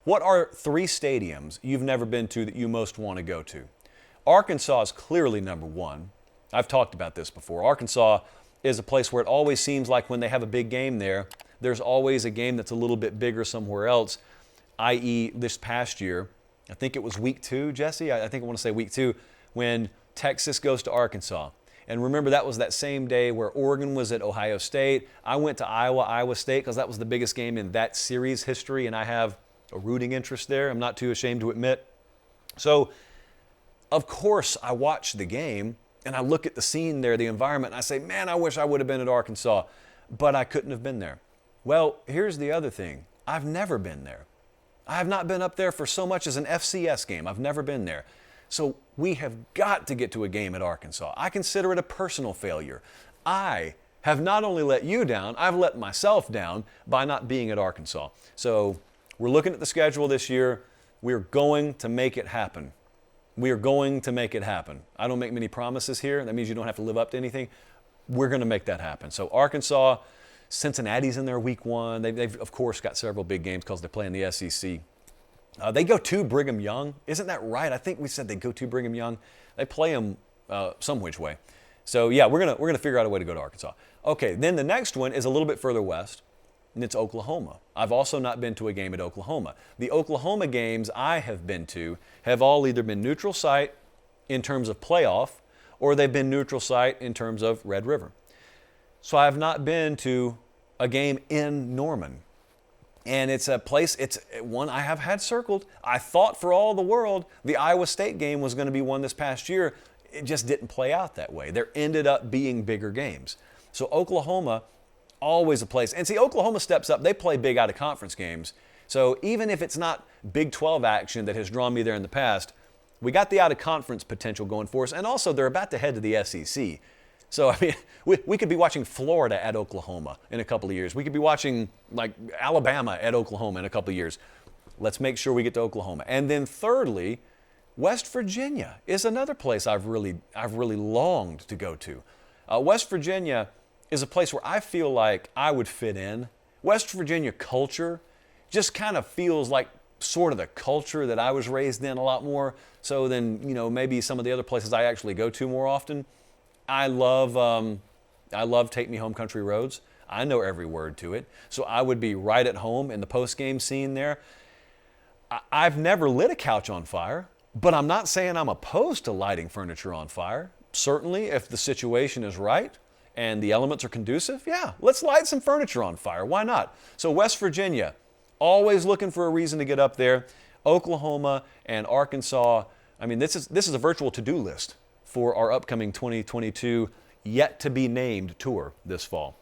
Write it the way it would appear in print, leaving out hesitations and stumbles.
What are 3 stadiums you've never been to that you most want to go to? Arkansas is clearly number 1. I've talked about this before. Arkansas is a place where it always seems like when they have a big game there, there's always a game that's a little bit bigger somewhere else, i.e. this past year. I think it was week 2, Jesse. I think I want to say week 2, when Texas goes to Arkansas. And remember, that was that same day where Oregon was at Ohio State. I went to Iowa State because that was the biggest game in that series history, and I have a rooting interest there. I'm not too ashamed to admit. So, of course, I watch the game, and I look at the scene there, the environment, and I say, man, I wish I would have been at Arkansas, but I couldn't have been there. Well, here's the other thing. I've never been there. I have not been up there for so much as an FCS game. I've never been there. So we have got to get to a game at Arkansas. I consider it a personal failure. I have not only let you down, I've let myself down by not being at Arkansas. So we're looking at the schedule this year. We're going to make it happen. We are going to make it happen. I don't make many promises here. That means you don't have to live up to anything. We're going to make that happen. So Arkansas, Cincinnati's in there week 1. They've of course, got several big games because they're playing the SEC. They go to Brigham Young. Isn't that right? I think we said they go to Brigham Young. They play them some which way. So yeah, we're gonna figure out a way to go to Arkansas. Okay, then the next one is a little bit further west, and it's Oklahoma. I've also not been to a game at Oklahoma. The Oklahoma games I have been to have all either been neutral site in terms of playoff, or they've been neutral site in terms of Red River. So I have not been to a game in Norman. And it's a place, it's one I have had circled. I thought for all the world the Iowa State game was going to be one this past year. It just didn't play out that way. There ended up being bigger games. So Oklahoma, always a place. And see, Oklahoma steps up. They play big out-of-conference games. So even if it's not Big 12 action that has drawn me there in the past, we got the out-of-conference potential going for us. And also, they're about to head to the SEC. So, I mean, we could be watching Florida at Oklahoma in a couple of years. We could be watching, like, Alabama at Oklahoma in a couple of years. Let's make sure we get to Oklahoma. And then thirdly, West Virginia is another place I've really longed to go to. West Virginia is a place where I feel like I would fit in. West Virginia culture just kind of feels like sort of the culture that I was raised in a lot more so than, maybe some of the other places I actually go to more often. I love Take Me Home Country Roads. I know every word to it. So I would be right at home in the post-game scene there. I've never lit a couch on fire, but I'm not saying I'm opposed to lighting furniture on fire. Certainly, if the situation is right and the elements are conducive, yeah, let's light some furniture on fire. Why not? So West Virginia, always looking for a reason to get up there. Oklahoma and Arkansas, I mean, this is a virtual to-do list for our upcoming 2022 yet-to-be-named tour this fall.